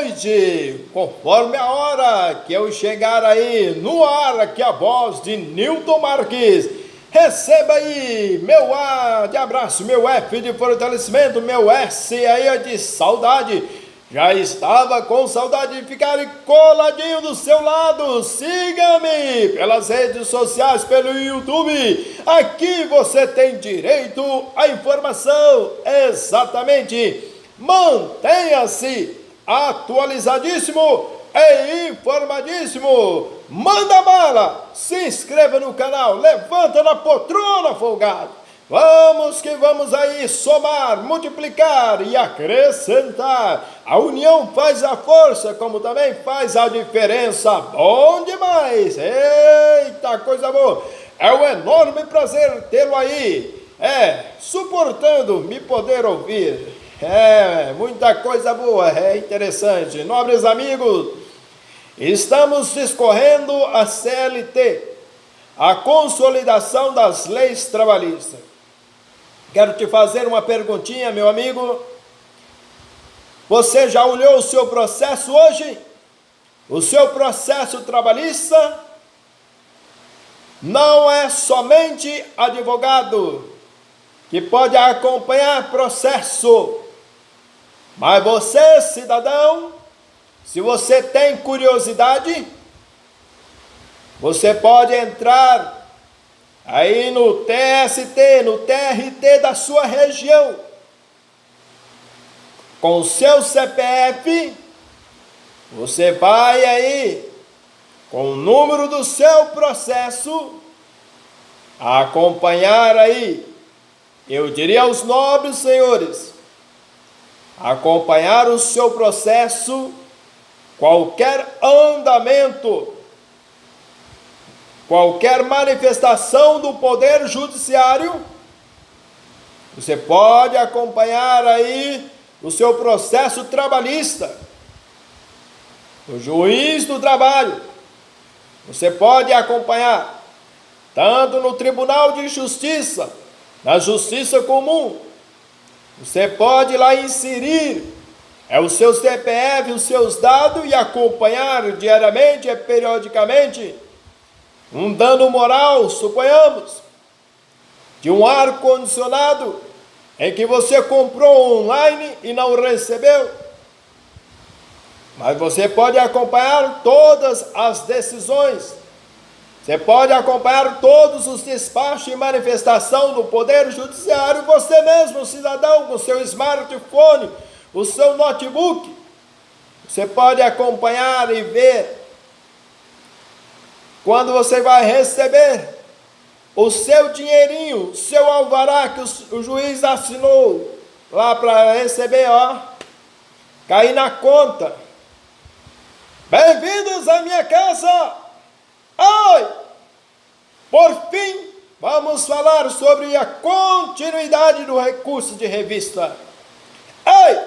noite, conforme a hora que eu chegar aí no ar, aqui a voz de Newton Marques. Receba aí meu A de abraço, meu F de fortalecimento, meu S aí de saudade. Já estava com saudade de ficar coladinho do seu lado. Siga-me pelas redes sociais, pelo YouTube. Aqui você tem direito à informação. Exatamente. Mantenha-se atualizadíssimo e informadíssimo. Manda bala, se inscreva no canal, levanta na poltrona, folgado. Vamos que vamos aí somar, multiplicar e acrescentar. A união faz a força, como também faz a diferença. Bom demais! Eita, coisa boa! É um enorme prazer tê-lo aí. Suportando me poder ouvir. Muita coisa boa, interessante. Nobres amigos, estamos discorrendo a CLT, a consolidação das leis trabalhistas. Quero te fazer uma perguntinha, meu amigo. Você já olhou o seu processo hoje? O seu processo trabalhista não é somente advogado que pode acompanhar processo, mas você, cidadão, se você tem curiosidade, você pode entrar aí no TST, no TRT da sua região, com o seu CPF, você vai aí, com o número do seu processo, acompanhar aí, eu diria aos nobres senhores, acompanhar o seu processo, qualquer andamento, qualquer manifestação do Poder Judiciário, você pode acompanhar aí o seu processo trabalhista, o juiz do trabalho, você pode acompanhar, tanto no Tribunal de Justiça, na Justiça Comum, você pode lá inserir o seu CPF, os seus dados e acompanhar diariamente, periodicamente, um dano moral, suponhamos, de um ar-condicionado em que você comprou online e não recebeu. Mas você pode acompanhar todas as decisões, você pode acompanhar todos os despachos e manifestação do Poder Judiciário, você mesmo, cidadão, com o seu smartphone, o seu notebook, você pode acompanhar e ver quando você vai receber o seu dinheirinho, o seu alvará que o juiz assinou lá para receber, cair na conta. Bem-vindos à minha casa! Oi! Por fim, vamos falar sobre a continuidade do recurso de revista. Ei!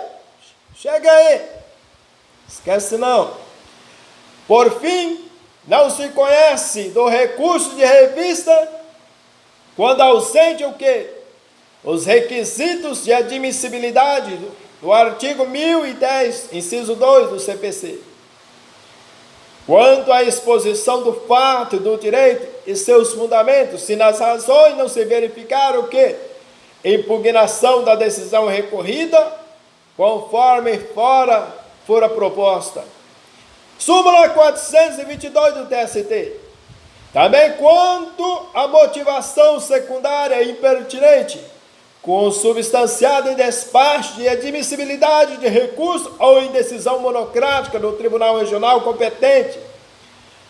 Chega aí! Esquece não. Por fim, não se conhece do recurso de revista quando ausente o quê? Os requisitos de admissibilidade do artigo 1010, inciso 2 do CPC. Quanto à exposição do fato e do direito e seus fundamentos, se nas razões não se verificar o quê? Impugnação da decisão recorrida, conforme for a proposta. Súmula 422 do TST. Também quanto à motivação secundária impertinente, consubstanciada em despacho de admissibilidade de recurso ou em decisão monocrática do Tribunal Regional competente,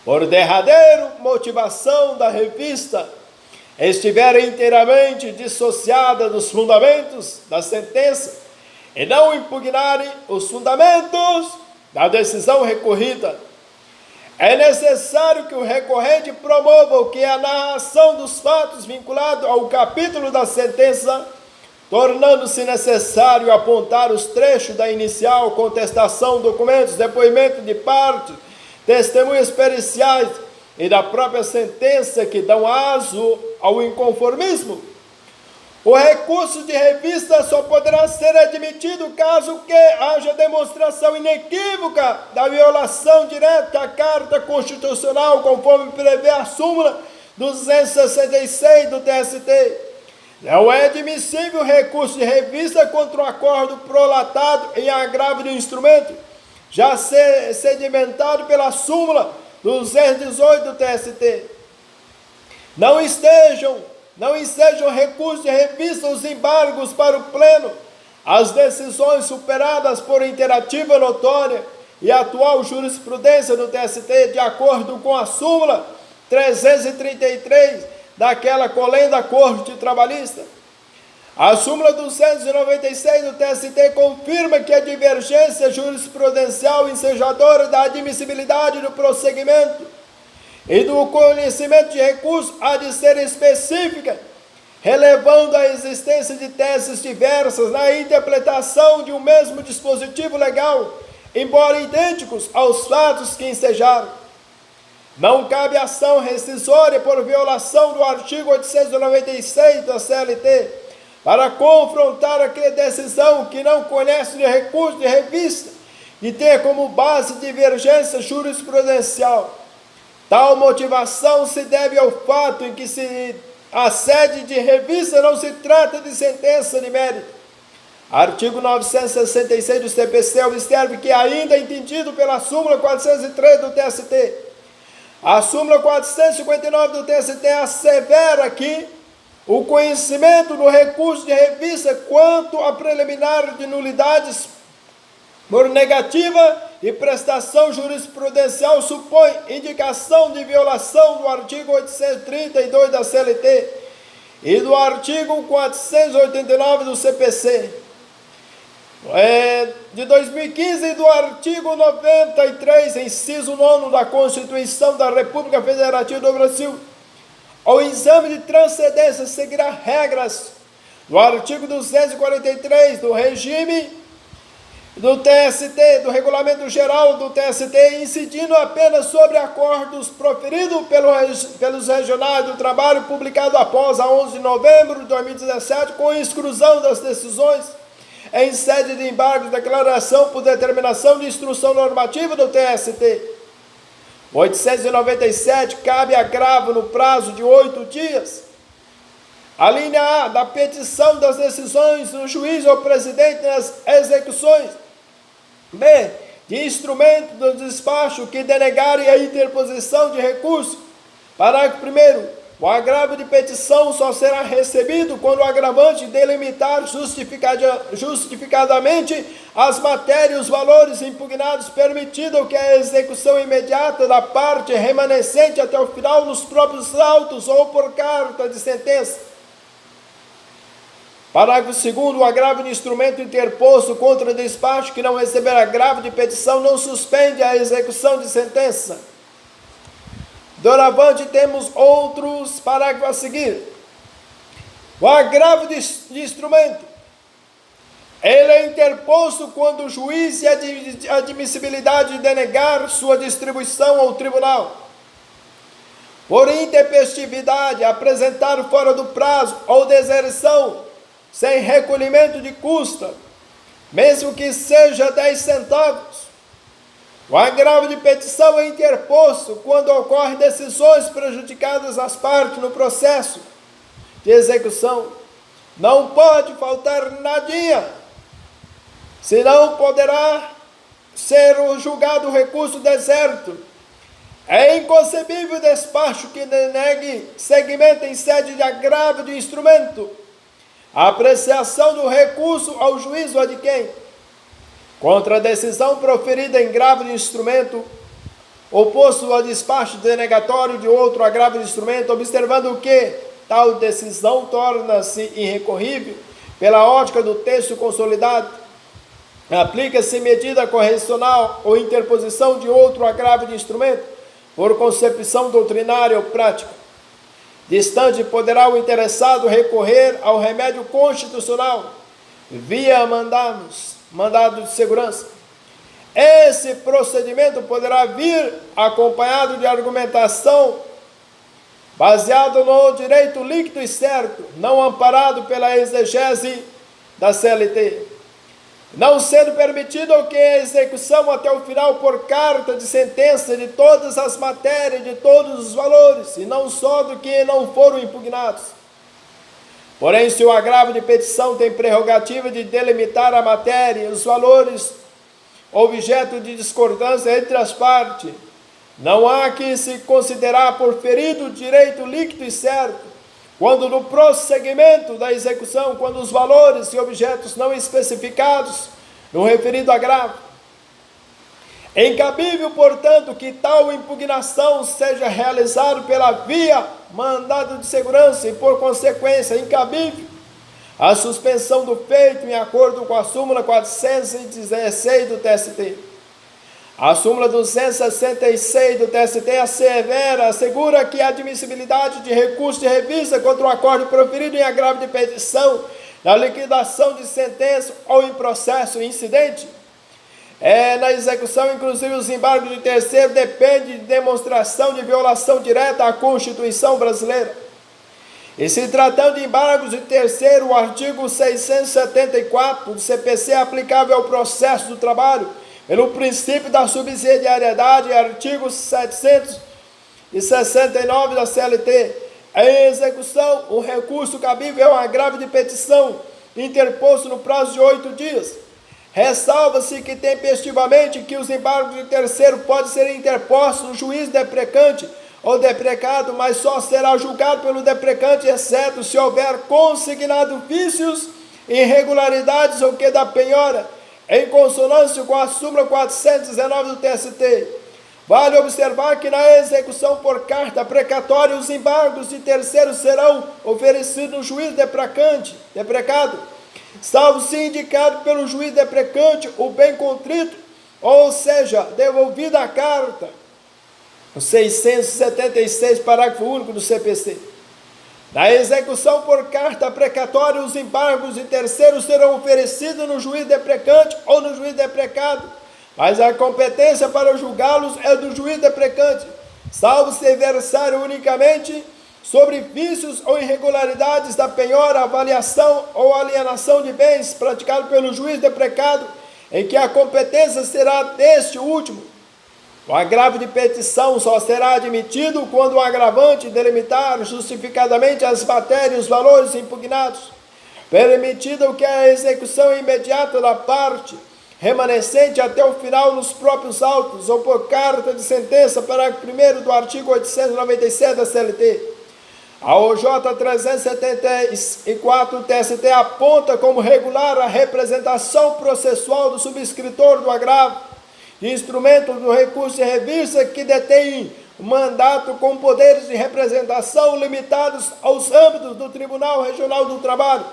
por derradeiro motivação da revista, estiver inteiramente dissociada dos fundamentos da sentença e não impugnarem os fundamentos da decisão recorrida, é necessário que o recorrente promova o que é a narração dos fatos vinculado ao capítulo da sentença, tornando-se necessário apontar os trechos da inicial contestação, documentos, depoimento de parte, testemunhas periciais e da própria sentença que dão aso ao inconformismo. O recurso de revista só poderá ser admitido caso que haja demonstração inequívoca da violação direta à Carta Constitucional, conforme prevê a súmula 266 do TST. Não é admissível recurso de revista contra o acordo prolatado em agravo de instrumento, já sedimentado pela súmula 218 do TST. Não estejam recursos de revista os embargos para o Pleno, as decisões superadas por interativa notória e atual jurisprudência do TST, de acordo com a súmula 333 daquela colenda Corte Trabalhista. A súmula 296 do TST confirma que a divergência jurisprudencial ensejadora da admissibilidade do prosseguimento e do conhecimento de recurso há de ser específica, relevando a existência de teses diversas na interpretação de um mesmo dispositivo legal, embora idênticos aos fatos que ensejaram. Não cabe ação rescisória por violação do artigo 896 da CLT para confrontar aquela decisão que não conhece de recurso de revista e ter como base divergência jurisprudencial. Tal motivação se deve ao fato em que a sede de revista não se trata de sentença de mérito. Artigo 966 do CPC observa que, ainda entendido pela súmula 403 do TST, a súmula 459 do TST assevera que o conhecimento do recurso de revista quanto a preliminar de nulidades por negativa e prestação jurisprudencial supõe indicação de violação do artigo 832 da CLT e do artigo 489 do CPC de 2015 e do artigo 93, inciso 9 da Constituição da República Federativa do Brasil. O exame de transcendência seguirá regras do artigo 243 do regime do TST, do Regulamento Geral do TST, incidindo apenas sobre acordos proferidos pelos regionais do trabalho, publicado após a 11 de novembro de 2017, com exclusão das decisões em sede de embargo de declaração por determinação de instrução normativa do TST. 897, cabe agravo no prazo de 8 dias. A linha A, da petição das decisões do juiz ou presidente nas execuções. B, de instrumento do despacho que denegarem a interposição de recurso. Parágrafo 1º. O agravo de petição só será recebido quando o agravante delimitar justificadamente as matérias e os valores impugnados, permitindo que a execução imediata da parte remanescente até o final nos próprios autos ou por carta de sentença. Parágrafo 2º. O agravo de instrumento interposto contra despacho que não receber agravo de petição não suspende a execução de sentença. Doravante temos outros parágrafos a seguir. O agravo de instrumento, ele é interposto quando o juiz de admissibilidade denegar sua distribuição ao tribunal, por intempestividade, apresentar fora do prazo ou deserção, sem recolhimento de custa, mesmo que seja 10 centavos. O agravo de petição é interposto quando ocorrem decisões prejudicadas às partes no processo de execução. Não pode faltar nadinha, senão poderá ser julgado o recurso deserto. É inconcebível o despacho que denegue seguimento em sede de agravo de instrumento, a apreciação do recurso ao juízo a de quem, contra a decisão proferida em agravo de instrumento, oposto ao despacho denegatório de outro agravo de instrumento, observando que tal decisão torna-se irrecorrível pela ótica do texto consolidado, aplica-se medida correcional ou interposição de outro agravo de instrumento, por concepção doutrinária ou prática. Distante poderá o interessado recorrer ao remédio constitucional via mandado de segurança. Esse procedimento poderá vir acompanhado de argumentação baseado no direito líquido e certo, não amparado pela exegese da CLT, não sendo permitido que a execução até o final por carta de sentença de todas as matérias, de todos os valores, e não só do que não foram impugnados. Porém, se o agravo de petição tem prerrogativa de delimitar a matéria e os valores objeto de discordância entre as partes, não há que se considerar por ferido o direito líquido e certo, quando no prosseguimento da execução, quando os valores e objetos não especificados no referido agravo. É incabível, portanto, que tal impugnação seja realizada pela via mandado de segurança e, por consequência, incabível a suspensão do feito em acordo com a súmula 416 do TST. A súmula 266 do TST assegura que a admissibilidade de recurso de revista contra o acórdão proferido em agravo de petição, na liquidação de sentença ou em processo incidente, na execução, inclusive os embargos de terceiro, depende de demonstração de violação direta à Constituição brasileira. E se tratando de embargos de terceiro, o artigo 674 do CPC é aplicável ao processo do trabalho, pelo princípio da subsidiariedade, artigo 769 da CLT. Em execução, o recurso cabível é um agravo de petição interposto no prazo de 8 dias. Ressalva-se que tempestivamente que os embargos de terceiro podem ser interpostos no juiz deprecante ou deprecado, mas só será julgado pelo deprecante, exceto se houver consignado vícios, irregularidades ou que da penhora, em consonância com a súmula 419 do TST. Vale observar que na execução por carta precatória, os embargos de terceiros serão oferecidos no juiz deprecado, salvo se indicado pelo juiz deprecante o bem contrito, ou seja, devolvida a carta. 676, parágrafo único do CPC. Na execução por carta precatória, os embargos de terceiros serão oferecidos no juiz deprecante ou no juiz deprecado, mas a competência para julgá-los é do juiz deprecante, salvo se versar unicamente sobre vícios ou irregularidades da penhora, avaliação ou alienação de bens praticado pelo juiz deprecado, em que a competência será deste último. O agravo de petição só será admitido quando o agravante delimitar justificadamente as matérias e os valores impugnados, permitido que a execução imediata da parte remanescente até o final nos próprios autos ou por carta de sentença, parágrafo 1º do artigo 897 da CLT. A OJ 374 do TST aponta como regular a representação processual do subscritor do agravo, instrumento do recurso de revista que detém mandato com poderes de representação limitados aos âmbitos do Tribunal Regional do Trabalho.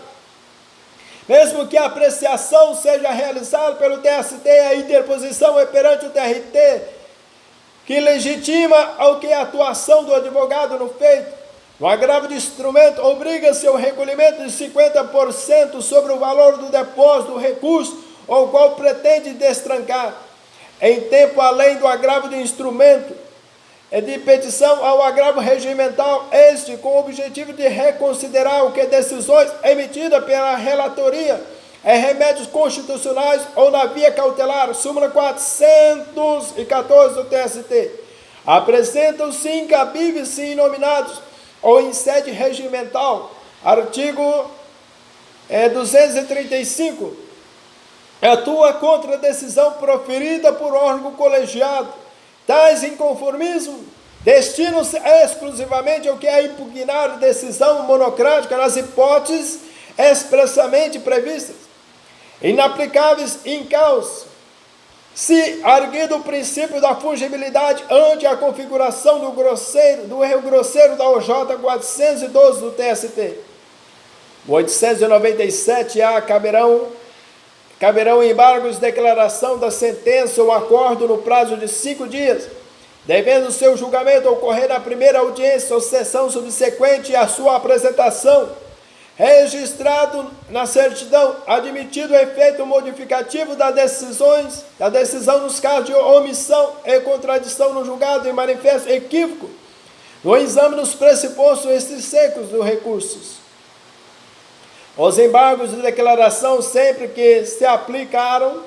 Mesmo que a apreciação seja realizada pelo TST, a interposição é perante o TRT, que legitima ao que a atuação do advogado no feito. No agravo de instrumento, obriga-se ao recolhimento de 50% sobre o valor do depósito do recurso, ao qual pretende destrancar, em tempo além do agravo de instrumento, de petição ao agravo regimental, este com o objetivo de reconsiderar o que decisões emitidas pela relatoria em remédios constitucionais ou na via cautelar, súmula 414 do TST, apresentam-se incabíveis se inominados ou em sede regimental, artigo 235, atua contra a decisão proferida por órgão colegiado. Tais inconformismos destinam-se exclusivamente ao que é impugnar decisão monocrática nas hipóteses expressamente previstas, inaplicáveis em causa, se arguido o princípio da fungibilidade ante a configuração do erro grosseiro da OJ 412 do TST. 897-A caberão embargos de declaração da sentença ou acordo no prazo de 5 dias, devendo seu julgamento ocorrer na primeira audiência ou sessão subsequente à sua apresentação, registrado na certidão, admitido o efeito modificativo da decisão nos casos de omissão e contradição no julgado em manifesto equívoco no exame dos pressupostos extrínsecos dos recursos. Os embargos de declaração, sempre que se aplicaram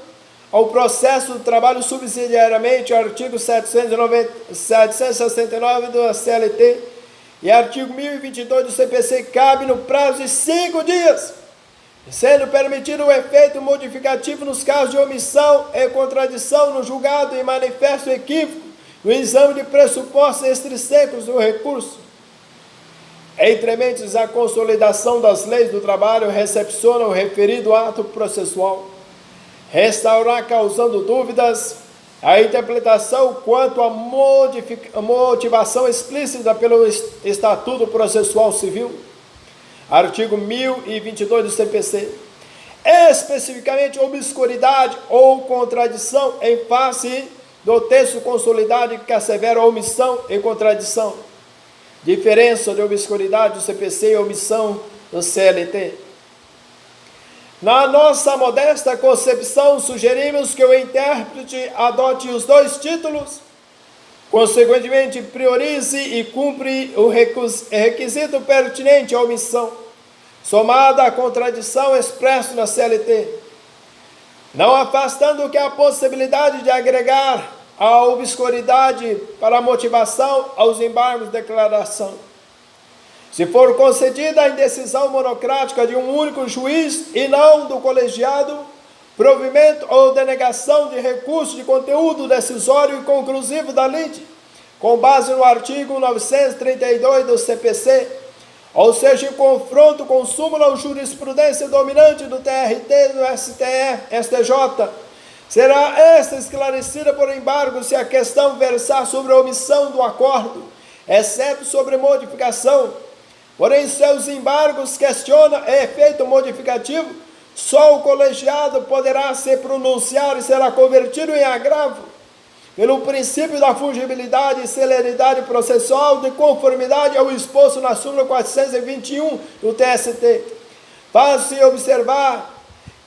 ao processo do trabalho subsidiariamente, o artigo 769 do CLT e artigo 1022 do CPC, cabe no prazo de 5 dias, sendo permitido o efeito modificativo nos casos de omissão e contradição no julgado e manifesto equívoco no exame de pressupostos extrínsecos do recurso. Entre mentes, a consolidação das leis do trabalho recepciona o referido ato processual, restaurar, causando dúvidas, a interpretação quanto à motivação explícita pelo Estatuto Processual Civil, artigo 1022 do CPC, especificamente obscuridade ou contradição em face do texto consolidado que assevera omissão e contradição, diferença de obscuridade do CPC e omissão do CLT. Na nossa modesta concepção, sugerimos que o intérprete adote os dois títulos, consequentemente priorize e cumpre o requisito pertinente à omissão, somada à contradição expressa na CLT, não afastando que a possibilidade de agregar a obscuridade para a motivação aos embargos de declaração. Se for concedida a indecisão monocrática de um único juiz e não do colegiado, provimento ou denegação de recurso de conteúdo decisório e conclusivo da lide, com base no artigo 932 do CPC, ou seja, em confronto com súmula ou jurisprudência dominante do TRT, do STF, STJ, será esta esclarecida por embargo se a questão versar sobre a omissão do acordo, exceto sobre modificação. Porém, seus embargos questiona efeito modificativo, só o colegiado poderá se pronunciar e será convertido em agravo, pelo princípio da fungibilidade e celeridade processual de conformidade ao exposto na súmula 421 do TST. Faz-se observar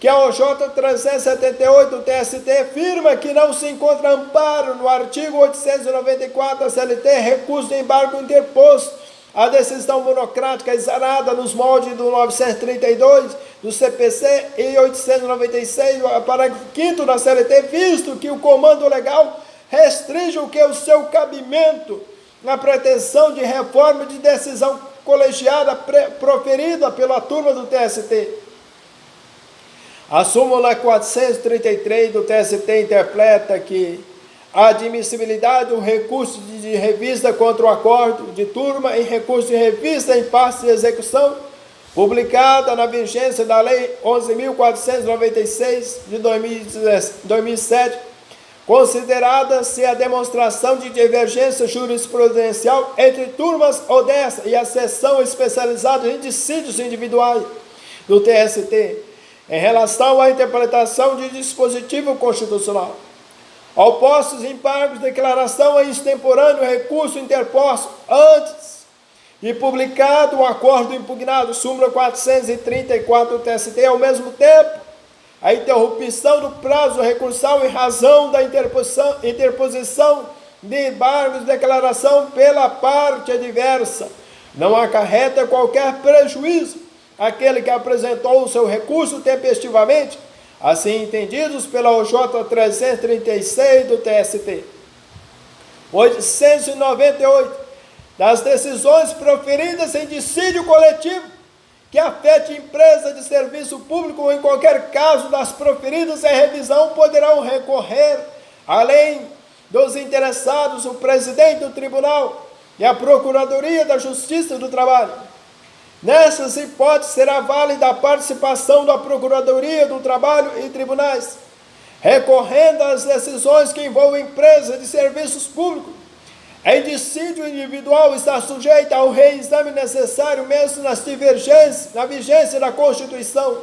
que a OJ 378 do TST afirma que não se encontra amparo no artigo 894 da CLT, recurso de embargo interposto, a decisão monocrática exarada nos moldes do 932 do CPC e 896, parágrafo 5º da CLT, visto que o comando legal restringe o que é o seu cabimento na pretensão de reforma de decisão colegiada proferida pela turma do TST. A súmula 433 do TST interpreta que a admissibilidade do recurso de revista contra o acordo de turma em recurso de revista em fase de execução, publicada na vigência da Lei 11.496 de 2007, considerada-se a demonstração de divergência jurisprudencial entre turmas ou dessa e a seção especializada em dissídios individuais do TST, em relação à interpretação de dispositivo constitucional. Opostos embargos, declaração em extemporâneo, recurso interposto antes e publicado o acordo impugnado, súmula 434 do TST, ao mesmo tempo, a interrupção do prazo recursal em razão da interposição de embargos de declaração pela parte adversa, não acarreta qualquer prejuízo àquele que apresentou o seu recurso tempestivamente, assim entendidos pela OJ 336 do TST. 898 das decisões proferidas em dissídio coletivo que afete empresa de serviço público ou em qualquer caso das proferidas em revisão poderão recorrer, além dos interessados, o presidente do tribunal e a Procuradoria da Justiça do Trabalho. Nessas hipóteses será válida a participação da Procuradoria do Trabalho e tribunais, recorrendo às decisões que envolvem empresas de serviços públicos. Em dissídio individual está sujeita ao reexame necessário mesmo na vigência da Constituição.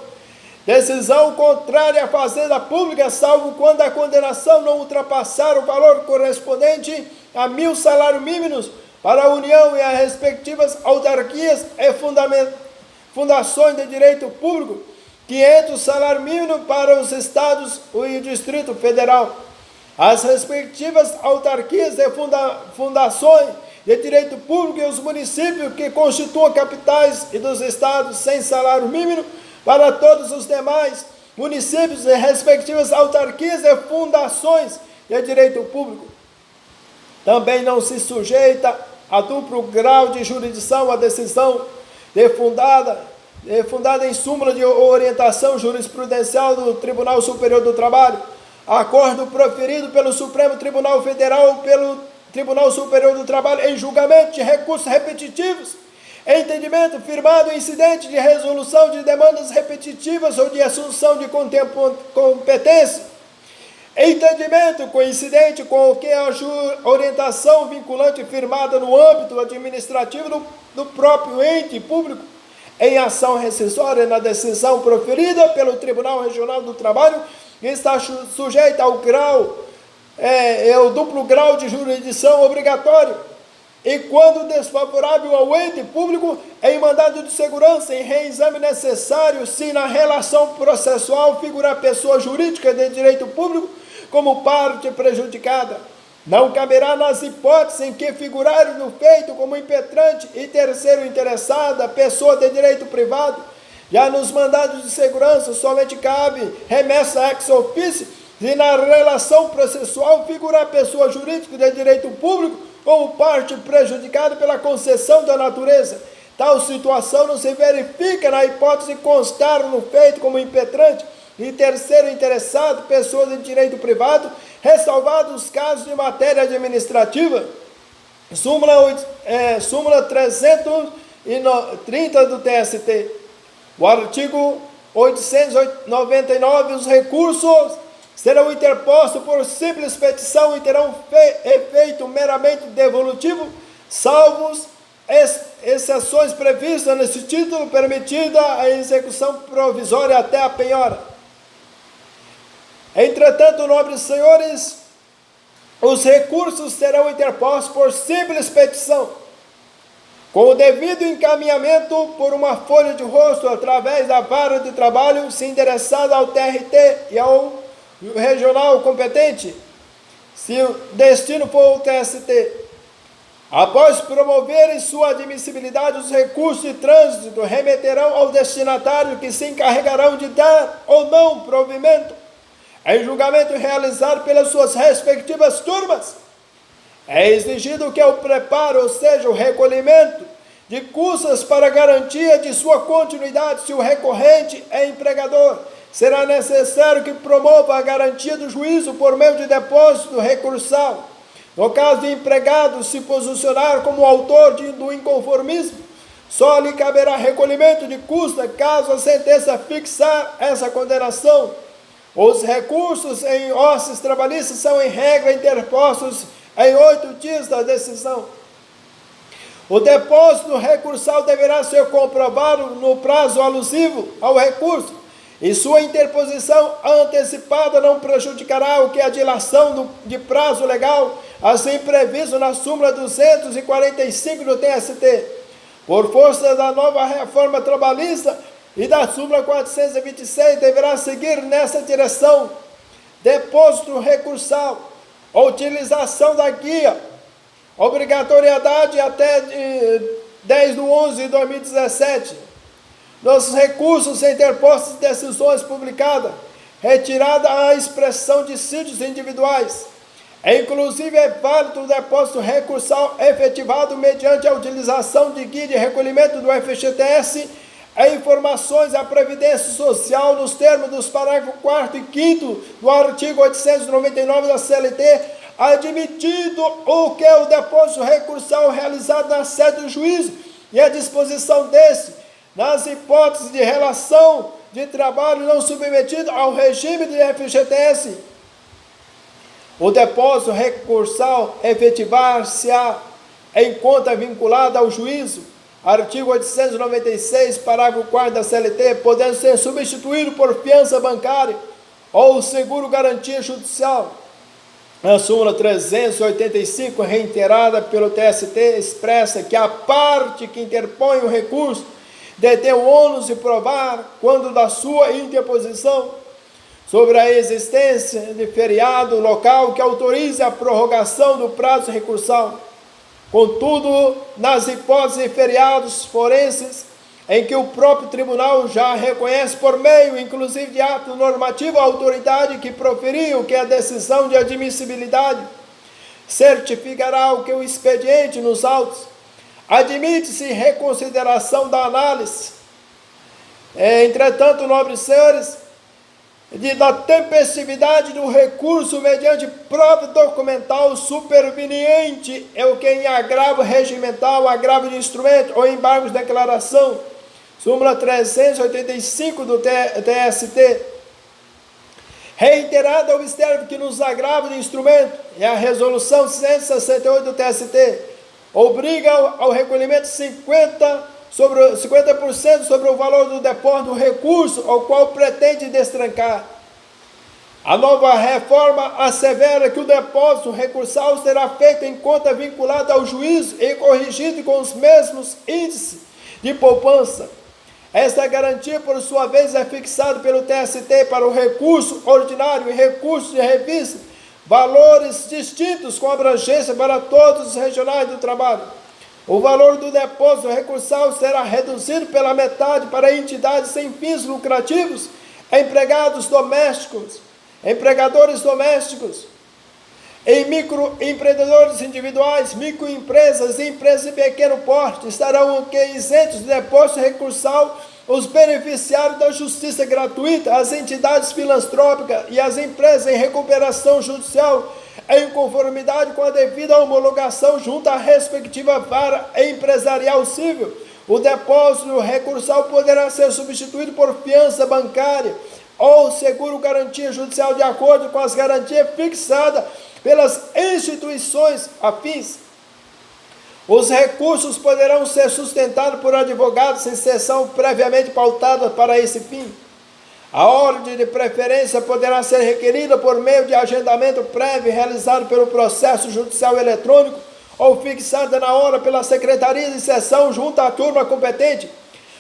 Decisão contrária à fazenda pública, salvo quando a condenação não ultrapassar o valor correspondente a 1.000 salários mínimos para a União e as respectivas autarquias e fundações de direito público, 500 salário mínimo para os estados e o Distrito Federal. As respectivas autarquias e fundações de direito público e os municípios que constituam capitais e dos estados sem salário mínimo para todos os demais municípios e respectivas autarquias e fundações de direito público. Também não se sujeita a duplo grau de jurisdição a decisão fundada em súmula de orientação jurisprudencial do Tribunal Superior do Trabalho, acordo proferido pelo Supremo Tribunal Federal ou pelo Tribunal Superior do Trabalho em julgamento de recursos repetitivos, entendimento firmado em incidente de resolução de demandas repetitivas ou de assunção de competência, entendimento coincidente com o que a orientação vinculante firmada no âmbito administrativo do próprio ente público, em ação rescisória na decisão proferida pelo Tribunal Regional do Trabalho, que está sujeita ao o duplo grau de jurisdição obrigatório, e quando desfavorável ao ente público, em mandado de segurança, em reexame necessário, se na relação processual figurar pessoa jurídica de direito público como parte prejudicada. Não caberá nas hipóteses em que figurar no feito como impetrante e terceiro interessada, pessoa de direito privado. Já nos mandados de segurança somente cabe remessa ex officio, se na relação processual figurar pessoa jurídica de direito público como parte prejudicada pela concessão da natureza. Tal situação não se verifica na hipótese de constar no feito como impetrante e terceiro interessado, pessoa de direito privado, ressalvados os casos de matéria administrativa. Súmula 330 do TST. O artigo 899, os recursos serão interpostos por simples petição e terão efeito meramente devolutivo, salvos exceções previstas nesse título, permitida a execução provisória até a penhora. Entretanto, nobres senhores, os recursos serão interpostos por simples petição, com o devido encaminhamento por uma folha de rosto através da vara de trabalho, se endereçada ao TRT e ao regional competente, se o destino for o TST. Após promoverem sua admissibilidade, os recursos de trânsito remeterão ao destinatário, que se encarregarão de dar ou não provimento em julgamento realizado pelas suas respectivas turmas. É exigido que o preparo, ou seja, o recolhimento de custas para garantia de sua continuidade, se o recorrente é empregador, será necessário que promova a garantia do juízo por meio de depósito recursal. No caso de empregado se posicionar como autor do inconformismo, só lhe caberá recolhimento de custa caso a sentença fixar essa condenação. Os recursos em ócios trabalhistas são, em regra, interpostos em 8 dias da decisão. O depósito recursal deverá ser comprovado no prazo alusivo ao recurso, e sua interposição antecipada não prejudicará o que a dilação de prazo legal, assim previsto na súmula 245 do TST. Por força da nova reforma trabalhista e da súmula 426, deverá seguir nessa direção: depósito recursal, utilização da guia, obrigatoriedade até 10/11/2017, nos recursos interpostos de decisões publicadas, retirada a expressão de sítios individuais. Inclusive, é válido o depósito recursal efetivado mediante a utilização de guia de recolhimento do FGTS e informações à Previdência Social nos termos dos parágrafos 4º e 5º do artigo 899 da CLT, admitido o que é o depósito recursal realizado na sede do juízo e a disposição desse, nas hipóteses de relação de trabalho não submetido ao regime de FGTS. O depósito recursal efetivar-se-á em conta vinculada ao juízo, artigo 896, parágrafo 4º da CLT, podendo ser substituído por fiança bancária ou seguro garantia judicial. A súmula 385, reiterada pelo TST, expressa que a parte que interpõe o recurso detém o ônus de provar, quando da sua interposição, sobre a existência de feriado local que autorize a prorrogação do prazo recursal. Contudo, nas hipóteses de feriados forenses, em que o próprio tribunal já reconhece por meio, inclusive de ato normativo, a autoridade que proferiu que a decisão de admissibilidade certificará o que o expediente nos autos, admite-se reconsideração da análise. Entretanto, nobres senhores, da tempestividade do recurso mediante prova documental superveniente é o que em agravo regimental, agravo de instrumento ou embargo de declaração, súmula 385 do TST, reiterado observe que nos agravos de instrumento é a resolução 168 do TST, obriga ao recolhimento de 50% sobre o valor do depósito do recurso ao qual pretende destrancar. A nova reforma assevera que o depósito recursal será feito em conta vinculada ao juízo e corrigido com os mesmos índices de poupança. Esta garantia, por sua vez, é fixada pelo TST para o recurso ordinário e recurso de revista, valores distintos com abrangência para todos os regionais do trabalho. O valor do depósito recursal será reduzido pela metade para entidades sem fins lucrativos, empregadores domésticos, em microempreendedores individuais, microempresas e empresas de pequeno porte estarão isentos de depósito recursal os beneficiários da justiça gratuita, as entidades filantrópicas e as empresas em recuperação judicial, em conformidade com a devida homologação junto à respectiva vara empresarial civil. O depósito recursal poderá ser substituído por fiança bancária ou seguro garantia judicial de acordo com as garantias fixadas pelas instituições afins. Os recursos poderão ser sustentados por advogados em sessão previamente pautada para esse fim. A ordem de preferência poderá ser requerida por meio de agendamento prévio realizado pelo processo judicial eletrônico ou fixada na hora pela Secretaria de Sessão junto à turma competente.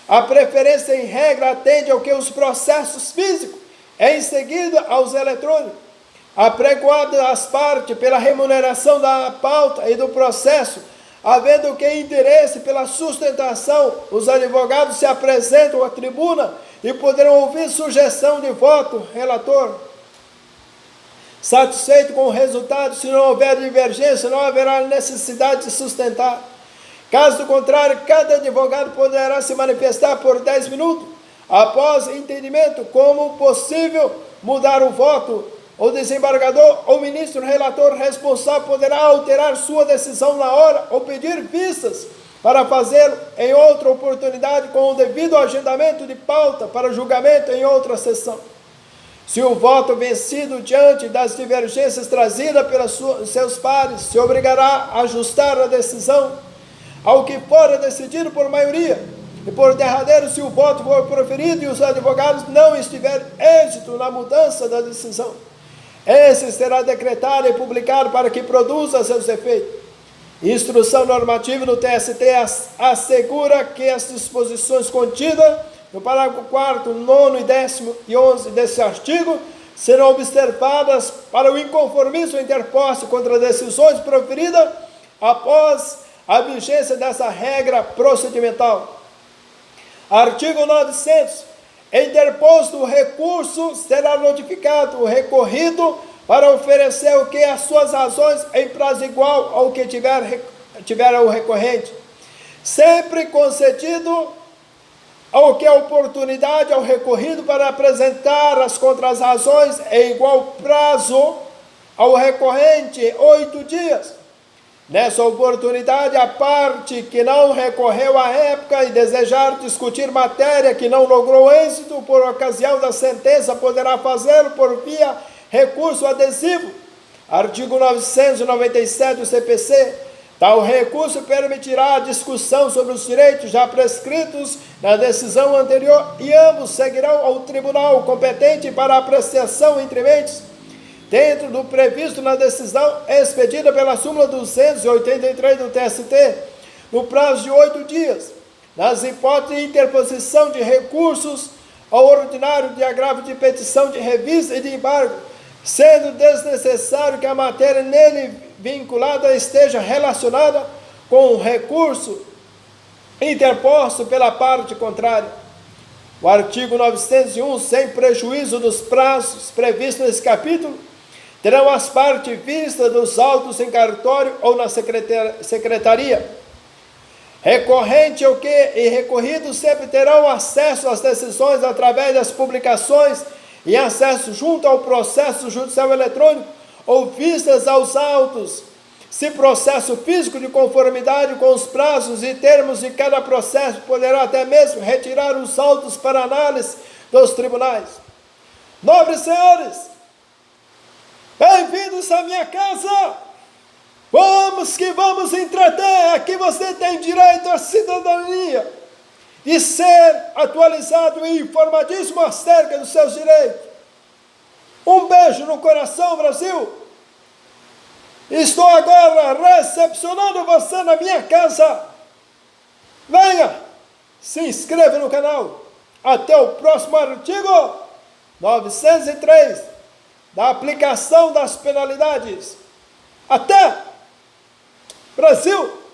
A preferência, em regra, atende ao que os processos físicos, em seguida aos eletrônicos. Apregoado às partes pela remuneração da pauta e do processo, havendo que interesse pela sustentação, os advogados se apresentam à tribuna e poderão ouvir sugestão de voto, relator. Satisfeito com o resultado, se não houver divergência, não haverá necessidade de sustentar. Caso contrário, cada advogado poderá se manifestar por 10 minutos, após entendimento como possível mudar o voto. O desembargador ou ministro relator responsável poderá alterar sua decisão na hora ou pedir vistas para fazê-lo em outra oportunidade com o devido agendamento de pauta para julgamento em outra sessão. Se o voto vencido diante das divergências trazidas pelos seus pares, se obrigará a ajustar a decisão ao que for decidido por maioria, e por derradeiro, se o voto for proferido e os advogados não estiverem êxito na mudança da decisão, esse será decretado e publicado para que produza seus efeitos. Instrução normativa do TST assegura que as disposições contidas no parágrafo 4º, 9º, 10º e 11º desse artigo serão observadas para o inconformismo interposto contra decisões proferidas após a vigência dessa regra procedimental. Artigo 900. Interposto o recurso, será notificado o recorrido para oferecer o que as suas razões em prazo igual ao que tiver o recorrente, sempre concedido ao que a oportunidade ao recorrido para apresentar as contrarrazões em igual prazo ao recorrente, 8 dias. Nessa oportunidade, a parte que não recorreu à época e desejar discutir matéria que não logrou êxito por ocasião da sentença, poderá fazê-lo por via recurso adesivo. Artigo 997 do CPC. Tal recurso permitirá a discussão sobre os direitos já prescritos na decisão anterior e ambos seguirão ao tribunal competente para apreciação entre mentes, dentro do previsto na decisão expedida pela súmula 283 do TST, no prazo de 8 dias, nas hipóteses de interposição de recursos ao ordinário de agravo de petição de revista e de embargo, sendo desnecessário que a matéria nele vinculada esteja relacionada com recurso interposto pela parte contrária. O artigo 901, sem prejuízo dos prazos previstos nesse capítulo, terão as partes vistas dos autos em cartório ou na secretaria. Recorrente ou que e recorrido sempre terão acesso às decisões através das publicações e acesso junto ao processo judicial eletrônico ou vistas aos autos, se processo físico de conformidade com os prazos e termos de cada processo, poderá até mesmo retirar os autos para análise dos tribunais. Nobres senhores, bem-vindos à minha casa. Vamos que vamos entreter. Aqui você tem direito à cidadania e ser atualizado e informadíssimo acerca dos seus direitos. Um beijo no coração, Brasil. Estou agora recepcionando você na minha casa. Venha, se inscreva no canal. Até o próximo artigo 903 da aplicação das penalidades. Até! Brasil!